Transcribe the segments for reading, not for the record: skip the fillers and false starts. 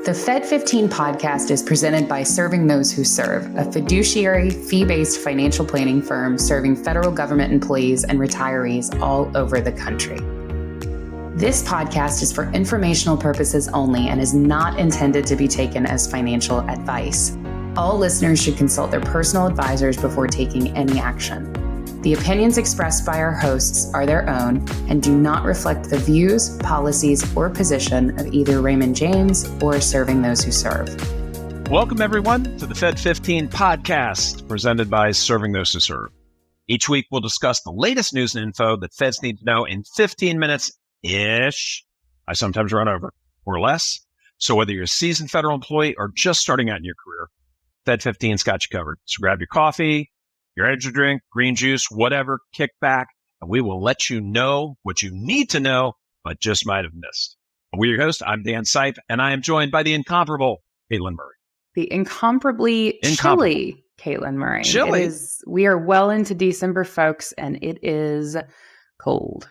The Fed15 podcast is presented by Serving Those Who Serve, a fiduciary, fee-based financial planning firm serving federal government employees and retirees all over the country. This podcast is for informational purposes only and is not intended to be taken as financial advice. All listeners should consult their personal advisors before taking any action. The opinions expressed by our hosts are their own and do not reflect the views, policies, or position of either Raymond James or Serving Those Who Serve. Welcome, everyone, to the Fed15 podcast presented by Serving Those Who Serve. Each week, we'll discuss the latest news and info that Feds need to know in 15 minutes-ish. I sometimes run over, or less. So whether you're a seasoned federal employee or just starting out in your career, Fed15's got you covered. So grab your coffee, your energy drink, green juice, whatever, kick back, and we will let you know what you need to know, but just might have missed. We're your host. I'm Dan Sipe, and I am joined by the incomparable Katelyn Murray. The incomparably chilly Katelyn Murray. Chilly? We are well into December, folks, and it is cold.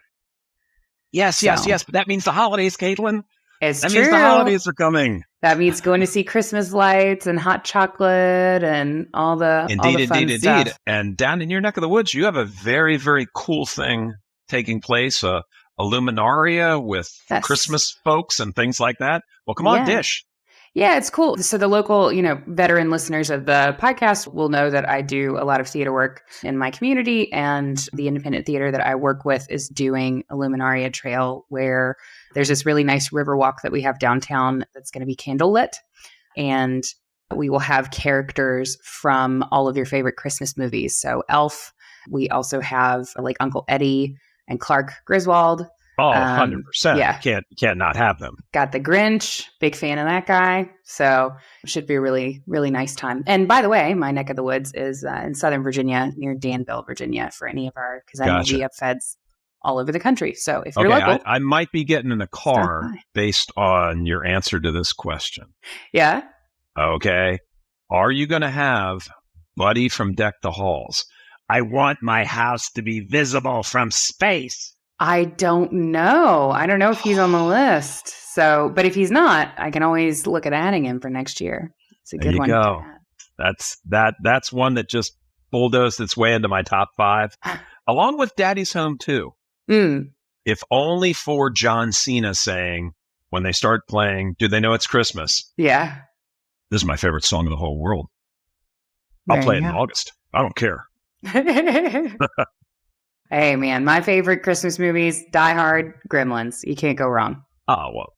Yes, but that means the holidays, Katelyn. It's that true. means the holidays are coming. That means going to see Christmas lights and hot chocolate and all the fun stuff. And down in your neck of the woods, you have a very, very cool thing taking place, a luminaria with Christmas folks and things like that. Well, come on, dish. Yeah, it's cool. So the local, veteran listeners of the podcast will know that I do a lot of theater work in my community, and the independent theater that I work with is doing a luminaria trail where there's this really nice river walk that we have downtown that's going to be candlelit, and we will have characters from all of your favorite Christmas movies. So Elf, we also have like Uncle Eddie and Clark Griswold. Oh, 100%. Yeah. Can't not have them. Got the Grinch. Big fan of that guy. So it should be a really, really nice time. And by the way, my neck of the woods is in Southern Virginia, near Danville, Virginia, for any of our, because I know we have feds all over the country. So if you're local. I might be getting in a car based on your answer to this question. Yeah. Okay. Are you going to have Buddy from Deck the Halls? I want my house to be visible from space. I don't know. I don't know if he's on the list. So, but if he's not, I can always look at adding him for next year. It's a good one. There you go. That's one that just bulldozed its way into my top 5, along with Daddy's Home 2. If only for John Cena saying, when they start playing, do they know it's Christmas? Yeah. This is my favorite song in the whole world. I'll play it in August. I don't care. Hey, man, my favorite Christmas movies, Die Hard, Gremlins. You can't go wrong. Oh, well,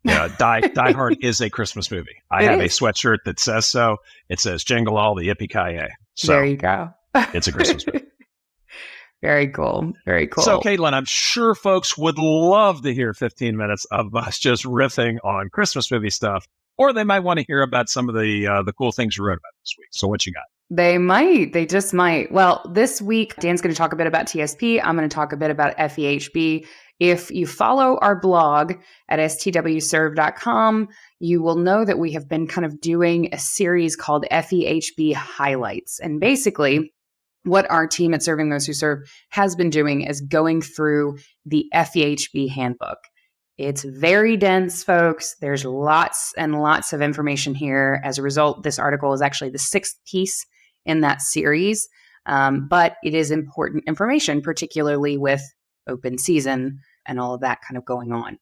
yeah. Die Hard is a Christmas movie. I have a sweatshirt that says so. It says Jingle All the Yippee-Ki-Yay. So there you go. It's a Christmas movie. Very cool. Very cool. So, Katelyn, I'm sure folks would love to hear 15 minutes of us just riffing on Christmas movie stuff, or they might want to hear about some of the cool things you wrote about this week. So what you got? They might. They just might. Well, this week, Dan's going to talk a bit about TSP. I'm going to talk a bit about FEHB. If you follow our blog at STWServe.com, you will know that we have been kind of doing a series called FEHB Highlights. And basically, what our team at Serving Those Who Serve has been doing is going through the FEHB handbook. It's very dense, folks. There's lots and lots of information here. As a result, this article is actually the 6th piece in that series, but it is important information, particularly with open season and all of that kind of going on.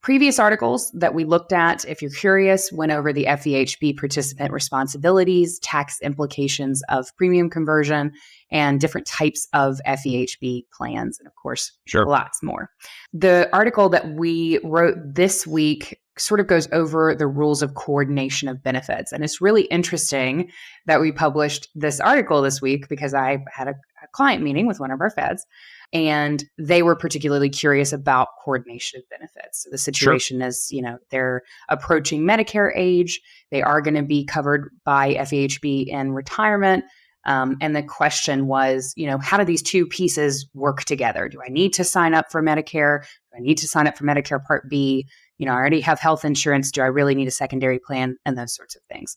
Previous articles that we looked at, if you're curious, went over the FEHB participant responsibilities, tax implications of premium conversion, and different types of FEHB plans, and of course, lots more. The article that we wrote this week sort of goes over the rules of coordination of benefits. And it's really interesting that we published this article this week because I had a client meeting with one of our feds, and they were particularly curious about coordination of benefits. So the situation is, they're approaching Medicare age. They are going to be covered by FEHB in retirement. And the question was, how do these two pieces work together? Do I need to sign up for Medicare? Do I need to sign up for Medicare Part B? I already have health insurance. Do I really need a secondary plan? And those sorts of things.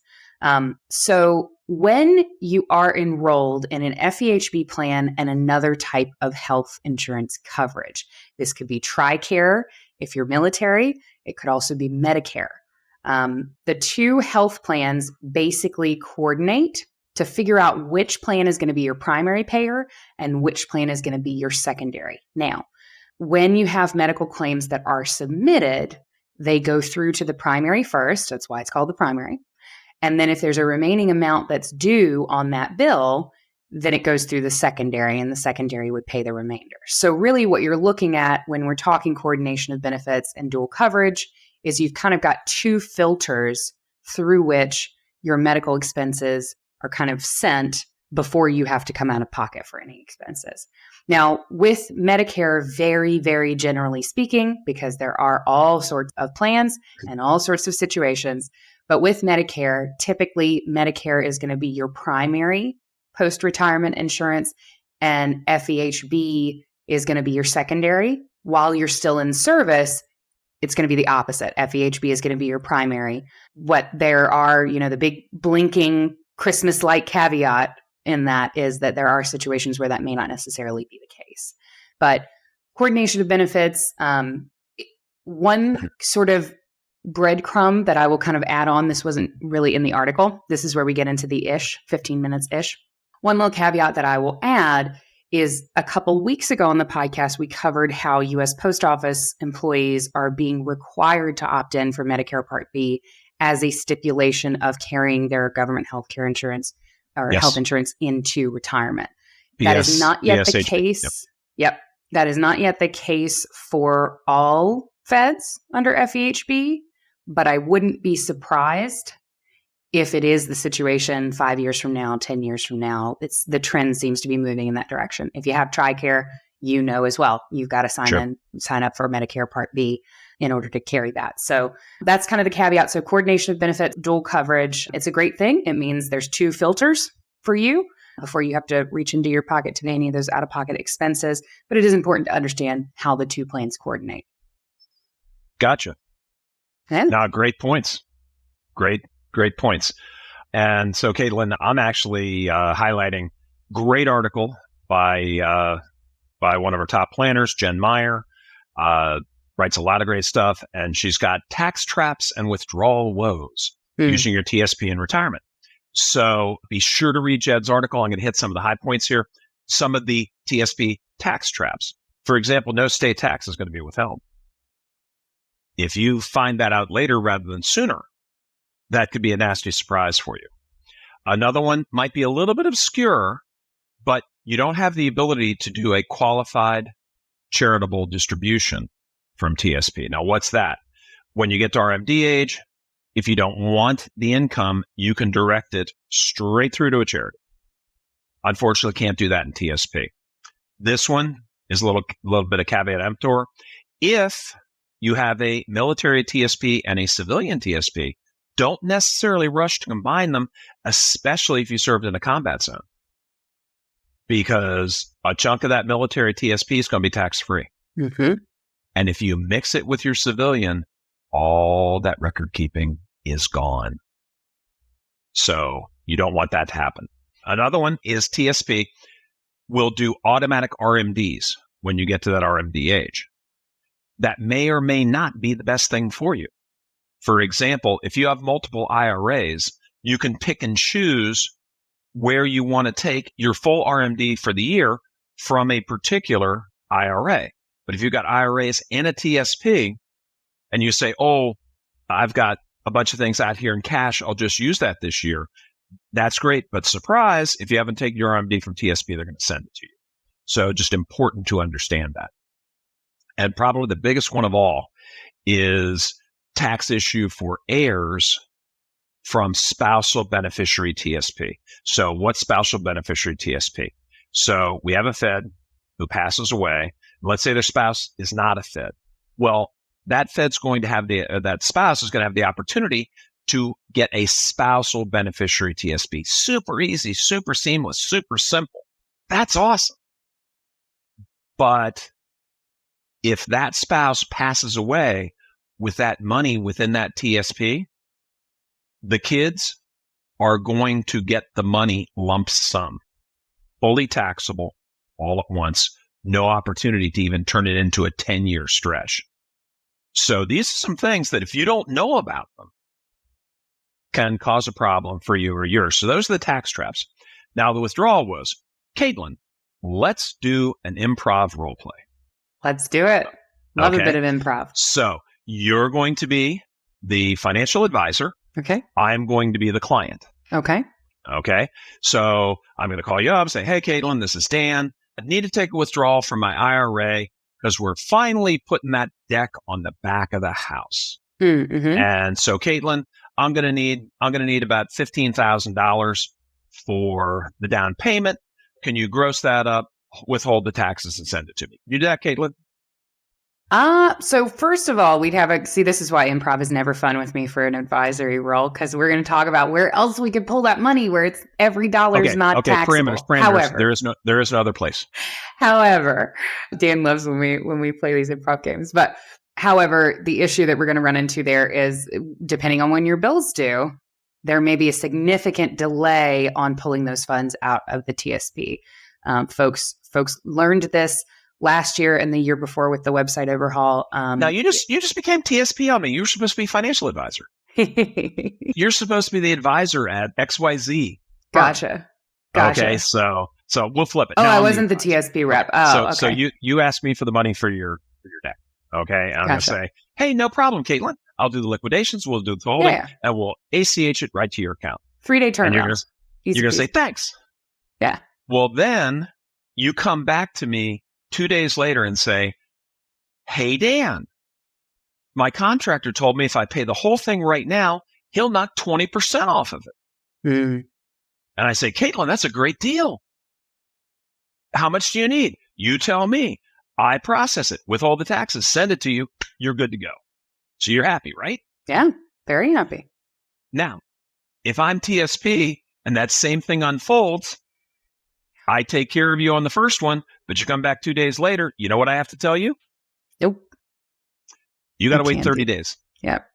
So when you are enrolled in an FEHB plan and another type of health insurance coverage, this could be TriCare if you're military. It could also be Medicare. The two health plans basically coordinate to figure out which plan is going to be your primary payer and which plan is going to be your secondary. Now, when you have medical claims that are submitted, they go through to the primary first. That's why it's called the primary. And then if there's a remaining amount that's due on that bill, then it goes through the secondary, and the secondary would pay the remainder. So really what you're looking at when we're talking coordination of benefits and dual coverage is you've kind of got two filters through which your medical expenses are kind of sent before you have to come out of pocket for any expenses. Now, with Medicare, very, very generally speaking, because there are all sorts of plans and all sorts of situations, but with Medicare, typically Medicare is going to be your primary post-retirement insurance, and FEHB is going to be your secondary. While you're still in service, it's going to be the opposite. FEHB is going to be your primary. What there are, the big blinking Christmas-like caveat in that is that there are situations where that may not necessarily be the case. But coordination of benefits, one sort of breadcrumb that I will kind of add on, this wasn't really in the article. This is where we get into the 15 minutes-ish. One little caveat that I will add is a couple weeks ago on the podcast, we covered how U.S. Post Office employees are being required to opt in for Medicare Part B as a stipulation of carrying their government health care insurance or health insurance into retirement. That is not yet the case. Yep. That is not yet the case for all feds under FEHB, but I wouldn't be surprised if it is the situation 5 years from now, 10 years from now. The trend seems to be moving in that direction. If you have TriCare, as well, you've got to sign up for Medicare Part B in order to carry that. So that's kind of the caveat. So coordination of benefits, dual coverage, it's a great thing. It means there's two filters for you before you have to reach into your pocket to pay any of those out-of-pocket expenses. But it is important to understand how the two plans coordinate. Gotcha. Now, great points. Great points. And so, Katelyn, I'm actually highlighting great article by one of our top planners, Jen Meyer. Writes a lot of great stuff, and she's got tax traps and withdrawal woes using your TSP in retirement. So be sure to read Jed's article. I'm going to hit some of the high points here. Some of the TSP tax traps. For example, no state tax is going to be withheld. If you find that out later rather than sooner, that could be a nasty surprise for you. Another one might be a little bit obscure, but you don't have the ability to do a qualified charitable distribution from TSP. Now, what's that? When you get to RMD age, if you don't want the income, you can direct it straight through to a charity. Unfortunately, can't do that in TSP. This one is a little bit of caveat emptor. If you have a military TSP and a civilian TSP, don't necessarily rush to combine them, especially if you served in a combat zone, because a chunk of that military TSP is going to be tax-free. Mm-hmm. And if you mix it with your civilian, all that record keeping is gone. So you don't want that to happen. Another one is TSP will do automatic RMDs when you get to that RMD age. That may or may not be the best thing for you. For example, if you have multiple IRAs, you can pick and choose where you want to take your full RMD for the year from a particular IRA. But if you've got IRAs in a TSP and you say, oh, I've got a bunch of things out here in cash, I'll just use that this year. That's great. But surprise, if you haven't taken your RMD from TSP, they're going to send it to you. So just important to understand that. And probably the biggest one of all is tax issue for heirs from spousal beneficiary TSP. So what's spousal beneficiary TSP? So we have a Fed who passes away. Let's say their spouse is not a Fed. Well, that Fed's going to have that spouse is going to have the opportunity to get a spousal beneficiary TSP. Super easy, super seamless, super simple. That's awesome. But if that spouse passes away with that money within that TSP, the kids are going to get the money lump sum, fully taxable all at once, no opportunity to even turn it into a 10-year stretch. So these are some things that if you don't know about them, can cause a problem for you or yours. So those are the tax traps. Now, the withdrawal was, Katelyn, let's do an improv role play. Let's do it. Love a bit of improv. So you're going to be the financial advisor. Okay. I'm going to be the client. Okay. Okay. So I'm going to call you up and say, hey, Katelyn, this is Dan. I need to take a withdrawal from my IRA because we're finally putting that deck on the back of the house. Mm-hmm. And so, Katelyn, I'm going to need about $15,000 for the down payment. Can you gross that up, withhold the taxes, and send it to me? You do that, Katelyn? So first of all, this is why improv is never fun with me for an advisory role, because we're going to talk about where else we could pull that money where it's every dollar is not taxable. Parameters. However, there is no other place. However, Dan loves when we play these improv games. But however, the issue that we're going to run into there is, depending on when your bills due, there may be a significant delay on pulling those funds out of the TSP. Folks learned this last year and the year before with the website overhaul. Now you just became TSP on me. You were supposed to be financial advisor. You're supposed to be the advisor at XYZ. Gotcha. Okay, so we'll flip it. Oh, I wasn't the TSP rep. Oh, okay. So you asked me for the money for your deck. Okay, and I'm going to say, hey, no problem, Katelyn. I'll do the liquidations. We'll do the holding, and we'll ACH it right to your account. 3-day turnaround. You're going to say thanks. Yeah. Well, then you come back to me 2 days later and say, hey, Dan, my contractor told me if I pay the whole thing right now, he'll knock 20% off of it. Mm. And I say, Katelyn, that's a great deal. How much do you need? You tell me. I process it with all the taxes, send it to you. You're good to go. So you're happy, right? Yeah, very happy. Now, if I'm TSP and that same thing unfolds, I take care of you on the first one, but you come back 2 days later, you know what I have to tell you? Nope. You got to wait 30 days. Yep.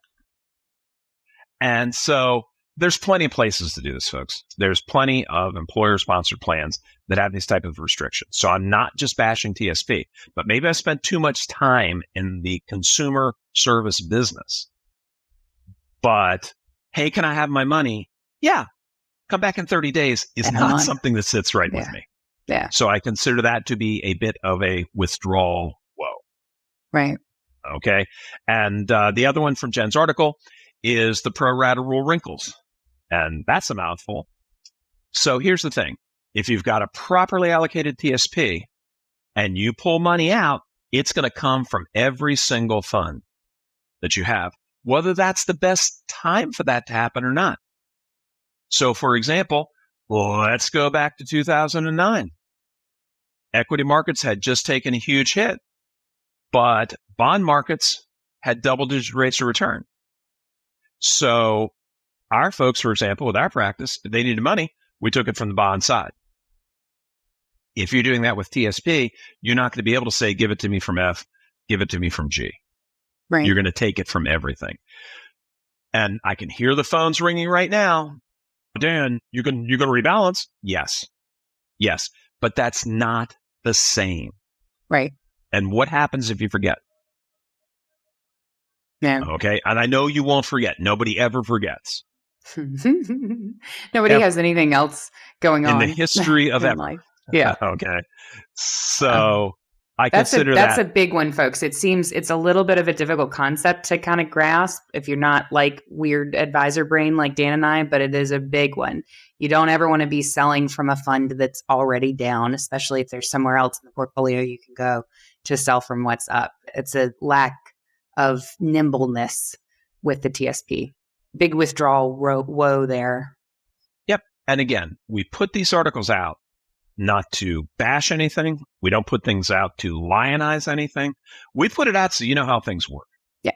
And so there's plenty of places to do this, folks. There's plenty of employer-sponsored plans that have these type of restrictions. So I'm not just bashing TSP, but maybe I spent too much time in the consumer service business. But, hey, can I have my money? Yeah. Come back in 30 days is not something that sits right with me. Yeah. So I consider that to be a bit of a withdrawal woe. Right. Okay. And the other one from Jen's article is the pro rata rule wrinkles. And that's a mouthful. So here's the thing. If you've got a properly allocated TSP and you pull money out, it's going to come from every single fund that you have, whether that's the best time for that to happen or not. So, for example, let's go back to 2009. Equity markets had just taken a huge hit, but bond markets had double-digit rates of return. So our folks, for example, with our practice, if they needed money, we took it from the bond side. If you're doing that with TSP, you're not going to be able to say, give it to me from F, give it to me from G. Right. You're going to take it from everything. And I can hear the phones ringing right now. Dan, you're going to rebalance? Yes. But that's not the same. Right. And what happens if you forget? Yeah. Okay. And I know you won't forget. Nobody ever forgets. Nobody has anything else going on in the history of life. Yeah. Okay. So I consider that's a big one, folks. It seems it's a little bit of a difficult concept to kind of grasp if you're not like weird advisor brain like Dan and I, but it is a big one. You don't ever want to be selling from a fund that's already down, especially if there's somewhere else in the portfolio you can go to sell from what's up. It's a lack of nimbleness with the TSP. Big withdrawal woe there. Yep. And again, we put these articles out not to bash anything. We don't put things out to lionize anything. We put it out so you know how things work. Yeah.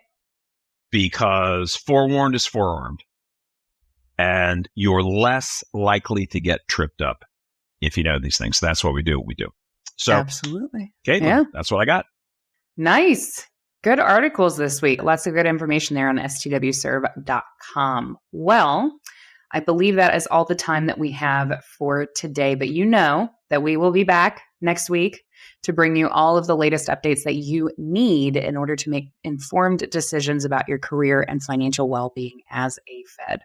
Because forewarned is forearmed. And you're less likely to get tripped up if you know these things. That's what we do. So, absolutely. Katelyn, that's what I got. Nice. Good articles this week. Lots of good information there on STWServe.com. Well, I believe that is all the time that we have for today, but you know that we will be back next week to bring you all of the latest updates that you need in order to make informed decisions about your career and financial well-being as a Fed.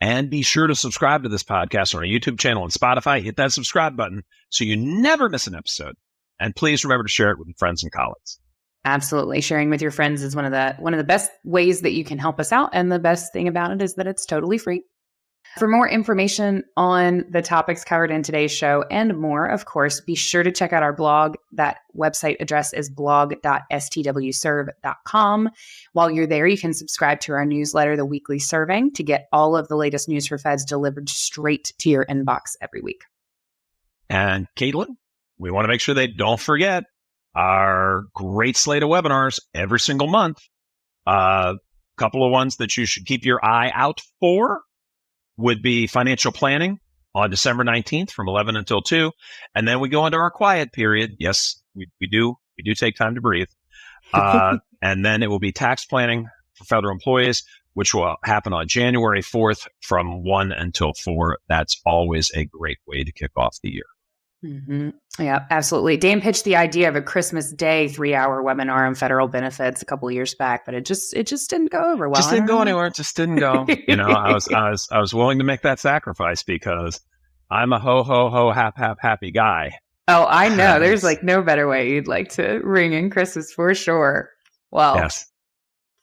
And be sure to subscribe to this podcast on our YouTube channel and Spotify. Hit that subscribe button so you never miss an episode. And please remember to share it with your friends and colleagues. Absolutely. Sharing with your friends is one of the best ways that you can help us out. And the best thing about it is that it's totally free. For more information on the topics covered in today's show and more, of course, be sure to check out our blog. That website address is blog.stwserve.com. While you're there, you can subscribe to our newsletter, The Weekly Serving, to get all of the latest news for feds delivered straight to your inbox every week. And Katelyn, we want to make sure they don't forget our great slate of webinars every single month. A couple of ones that you should keep your eye out for would be financial planning on December 19th from 11 until 2. And then we go into our quiet period. Yes, we do take time to breathe. And then it will be tax planning for federal employees, which will happen on January 4th from 1 until 4. That's always a great way to kick off the year. Mm-hmm. Yeah, absolutely. Dan pitched the idea of a Christmas Day 3-hour webinar on federal benefits a couple of years back, but it just didn't go over well. Just didn't go anywhere. It just didn't go. I was willing to make that sacrifice because I'm a ho happy guy. Oh, I know. There's no better way you'd like to ring in Christmas for sure. Well, yes.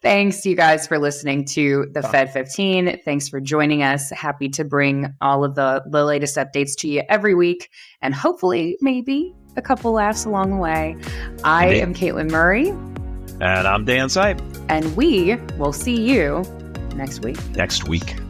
Thanks, you guys, for listening to the Fed15. Thanks for joining us. Happy to bring all of the latest updates to you every week, and hopefully, maybe a couple laughs along the way. I am Katelyn Murray. And I'm Dan Sipe. And we will see you next week.